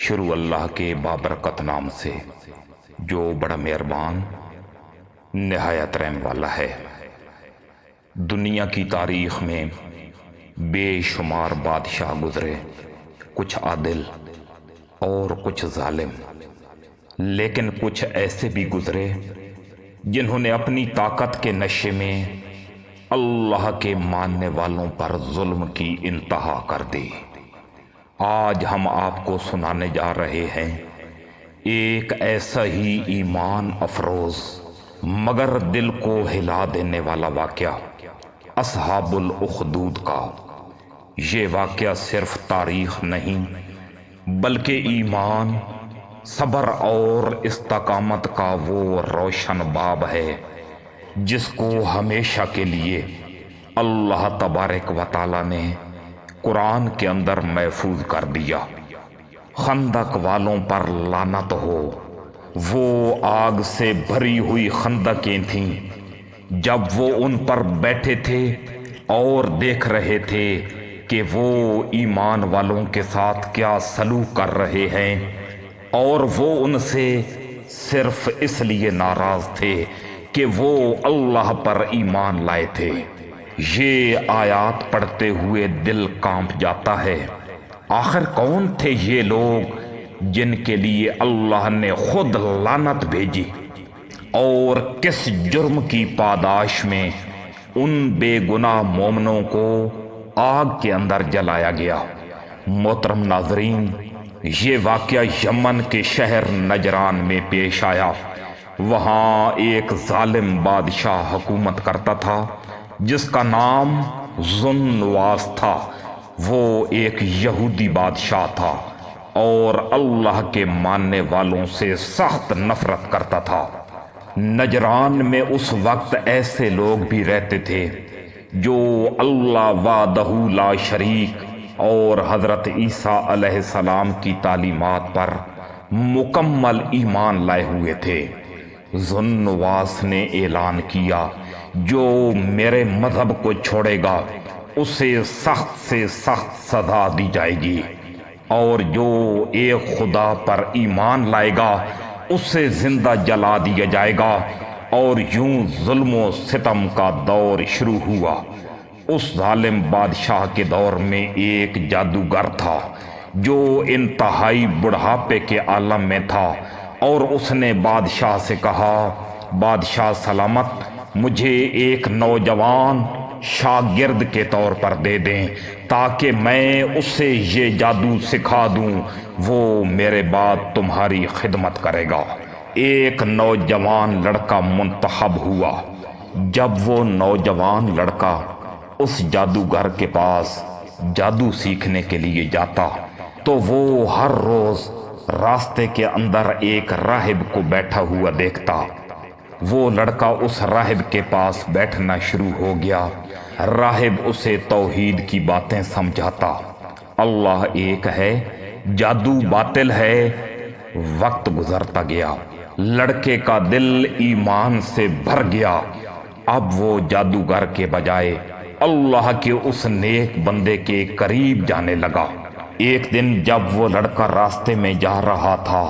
شروع اللہ کے بابرکت نام سے جو بڑا مہربان نہایت رحم والا ہے۔ دنیا کی تاریخ میں بے شمار بادشاہ گزرے، کچھ عادل اور کچھ ظالم، لیکن کچھ ایسے بھی گزرے جنہوں نے اپنی طاقت کے نشے میں اللہ کے ماننے والوں پر ظلم کی انتہا کر دی۔ آج ہم آپ کو سنانے جا رہے ہیں ایک ایسا ہی ایمان افروز مگر دل کو ہلا دینے والا واقعہ، اصحاب الاخدود کا۔ یہ واقعہ صرف تاریخ نہیں بلکہ ایمان، صبر اور استقامت کا وہ روشن باب ہے جس کو ہمیشہ کے لیے اللہ تبارک و تعالی نے قرآن کے اندر محفوظ کر دیا۔ خندق والوں پر لعنت ہو، وہ آگ سے بھری ہوئی خندقیں تھیں جب وہ ان پر بیٹھے تھے اور دیکھ رہے تھے کہ وہ ایمان والوں کے ساتھ کیا سلوک کر رہے ہیں، اور وہ ان سے صرف اس لیے ناراض تھے کہ وہ اللہ پر ایمان لائے تھے۔ یہ آیات پڑھتے ہوئے دل کانپ جاتا ہے۔ آخر کون تھے یہ لوگ جن کے لیے اللہ نے خود لعنت بھیجی، اور کس جرم کی پاداش میں ان بے گناہ مومنوں کو آگ کے اندر جلایا گیا؟ محترم ناظرین، یہ واقعہ یمن کے شہر نجران میں پیش آیا۔ وہاں ایک ظالم بادشاہ حکومت کرتا تھا جس کا نام ذو النواس تھا۔ وہ ایک یہودی بادشاہ تھا اور اللہ کے ماننے والوں سے سخت نفرت کرتا تھا۔ نجران میں اس وقت ایسے لوگ بھی رہتے تھے جو اللہ وحدہ لا شریک اور حضرت عیسیٰ علیہ السلام کی تعلیمات پر مکمل ایمان لائے ہوئے تھے۔ ذو النواس نے اعلان کیا، جو میرے مذہب کو چھوڑے گا اسے سخت سے سخت سزا دی جائے گی، اور جو ایک خدا پر ایمان لائے گا اسے زندہ جلا دیا جائے گا۔ اور یوں ظلم و ستم کا دور شروع ہوا۔ اس ظالم بادشاہ کے دور میں ایک جادوگر تھا جو انتہائی بڑھاپے کے عالم میں تھا، اور اس نے بادشاہ سے کہا، بادشاہ سلامت، مجھے ایک نوجوان شاگرد کے طور پر دے دیں تاکہ میں اسے یہ جادو سکھا دوں، وہ میرے بعد تمہاری خدمت کرے گا۔ ایک نوجوان لڑکا منتخب ہوا۔ جب وہ نوجوان لڑکا اس جادوگر کے پاس جادو سیکھنے کے لیے جاتا تو وہ ہر روز راستے کے اندر ایک راہب کو بیٹھا ہوا دیکھتا۔ وہ لڑکا اس راہب کے پاس بیٹھنا شروع ہو گیا۔ راہب اسے توحید کی باتیں سمجھاتا، اللہ ایک ہے، جادو باطل ہے۔ وقت گزرتا گیا، لڑکے کا دل ایمان سے بھر گیا۔ اب وہ جادوگر کے بجائے اللہ کے اس نیک بندے کے قریب جانے لگا۔ ایک دن جب وہ لڑکا راستے میں جا رہا تھا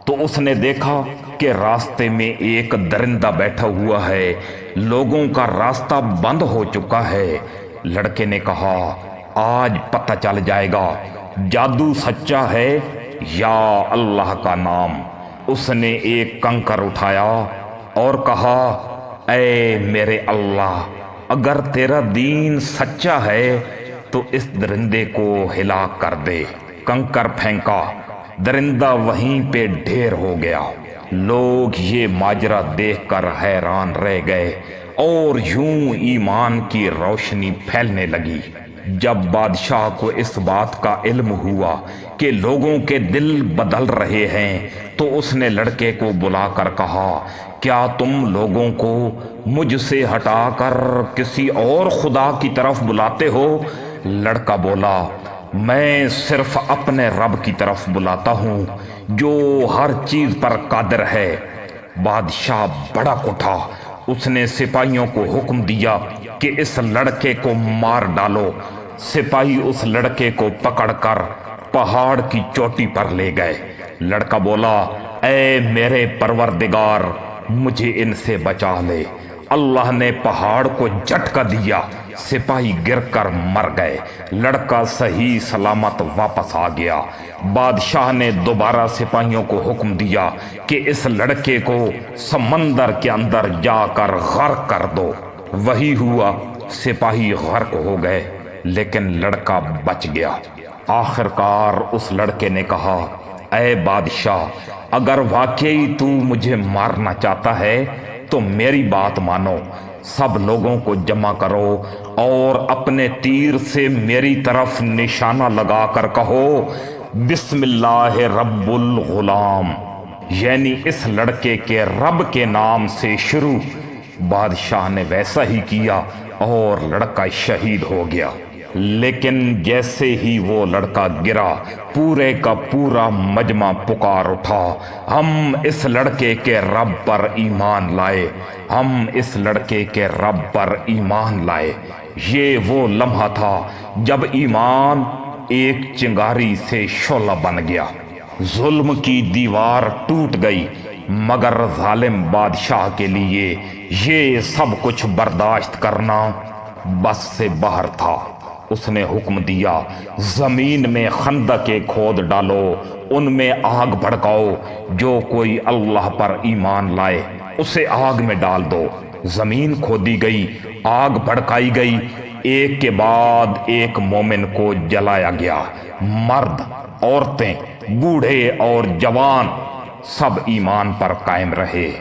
تو اس نے دیکھا کہ راستے میں ایک درندہ بیٹھا ہوا ہے، لوگوں کا راستہ بند ہو چکا ہے۔ لڑکے نے کہا، آج پتہ چل جائے گا جادو سچا ہے یا اللہ کا نام۔ اس نے ایک کنکر اٹھایا اور کہا، اے میرے اللہ، اگر تیرا دین سچا ہے تو اس درندے کو ہلاک کر دے۔ کنکر پھینکا، درندہ وہیں پہ ڈھیر ہو گیا۔ لوگ یہ ماجرا دیکھ کر حیران رہ گئے اور یوں ایمان کی روشنی پھیلنے لگی۔ جب بادشاہ کو اس بات کا علم ہوا کہ لوگوں کے دل بدل رہے ہیں تو اس نے لڑکے کو بلا کر کہا، کیا تم لوگوں کو مجھ سے ہٹا کر کسی اور خدا کی طرف بلاتے ہو؟ لڑکا بولا، میں صرف اپنے رب کی طرف بلاتا ہوں جو ہر چیز پر قادر ہے۔ بادشاہ بھڑک اٹھا۔ اس نے سپاہیوں کو حکم دیا کہ اس لڑکے کو مار ڈالو۔ سپاہی اس لڑکے کو پکڑ کر پہاڑ کی چوٹی پر لے گئے۔ لڑکا بولا، اے میرے پروردگار، مجھے ان سے بچا لے۔ اللہ نے پہاڑ کو جھٹکا دیا، سپاہی گر کر مر گئے۔ لڑکا صحیح سلامت واپس آ گیا۔ بادشاہ نے دوبارہ سپاہیوں کو حکم دیا کہ اس لڑکے کو سمندر کے اندر جا کر غرق کر دو۔ وہی ہوا، سپاہی غرق ہو گئے، لیکن لڑکا بچ گیا۔ آخر کار اس لڑکے نے کہا، اے بادشاہ، اگر واقعی تو مجھے مارنا چاہتا ہے تو میری بات مانو، سب لوگوں کو جمع کرو اور اپنے تیر سے میری طرف نشانہ لگا کر کہو، بسم اللہ رب الغلام، یعنی اس لڑکے کے رب کے نام سے شروع۔ بادشاہ نے ویسا ہی کیا اور لڑکا شہید ہو گیا۔ لیکن جیسے ہی وہ لڑکا گرا، پورے کا پورا مجمع پکار اٹھا، ہم اس لڑکے کے رب پر ایمان لائے، ہم اس لڑکے کے رب پر ایمان لائے۔ یہ وہ لمحہ تھا جب ایمان ایک چنگاری سے شعلہ بن گیا۔ ظلم کی دیوار ٹوٹ گئی، مگر ظالم بادشاہ کے لیے یہ سب کچھ برداشت کرنا بس سے باہر تھا۔ اس نے حکم دیا، زمین میں خندقیں کھود ڈالو، ان میں آگ بھڑکاؤ، جو کوئی اللہ پر ایمان لائے اسے آگ میں ڈال دو۔ زمین کھودی گئی، آگ بھڑکائی گئی، ایک کے بعد ایک مومن کو جلایا گیا۔ مرد، عورتیں، بوڑھے اور جوان سب ایمان پر قائم رہے۔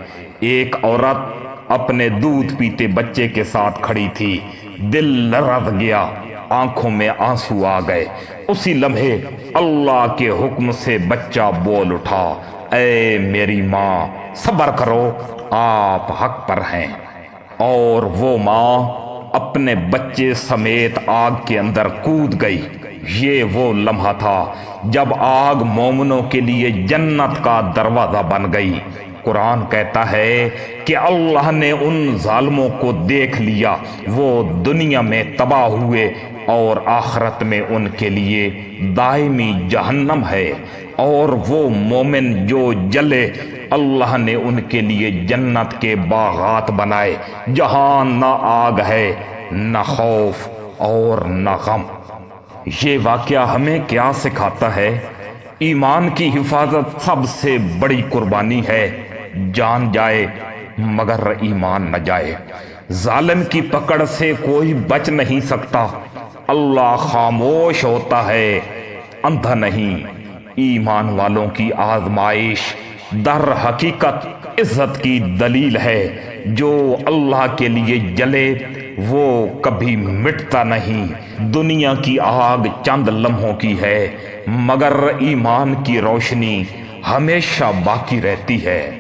ایک عورت اپنے دودھ پیتے بچے کے ساتھ کھڑی تھی، دل لرز گیا، آنکھوں میں آنسو آ گئے۔ اسی لمحے اللہ کے حکم سے بچہ بول اٹھا، اے میری ماں، صبر کرو، آپ حق پر ہیں۔ اور وہ ماں اپنے بچے سمیت آگ کے اندر کود گئی۔ یہ وہ لمحہ تھا جب آگ مومنوں کے لیے جنت کا دروازہ بن گئی۔ قرآن کہتا ہے کہ اللہ نے ان ظالموں کو دیکھ لیا، وہ دنیا میں تباہ ہوئے اور آخرت میں ان کے لیے دائمی جہنم ہے۔ اور وہ مومن جو جلے، اللہ نے ان کے لیے جنت کے باغات بنائے، جہاں نہ آگ ہے، نہ خوف اور نہ غم۔ یہ واقعہ ہمیں کیا سکھاتا ہے؟ ایمان کی حفاظت سب سے بڑی قربانی ہے۔ جان جائے مگر ایمان نہ جائے۔ ظالم کی پکڑ سے کوئی بچ نہیں سکتا۔ اللہ خاموش ہوتا ہے، اندھا نہیں۔ ایمان والوں کی آزمائش در حقیقت عزت کی دلیل ہے۔ جو اللہ کے لیے جلے وہ کبھی مٹتا نہیں۔ دنیا کی آگ چند لمحوں کی ہے، مگر ایمان کی روشنی ہمیشہ باقی رہتی ہے۔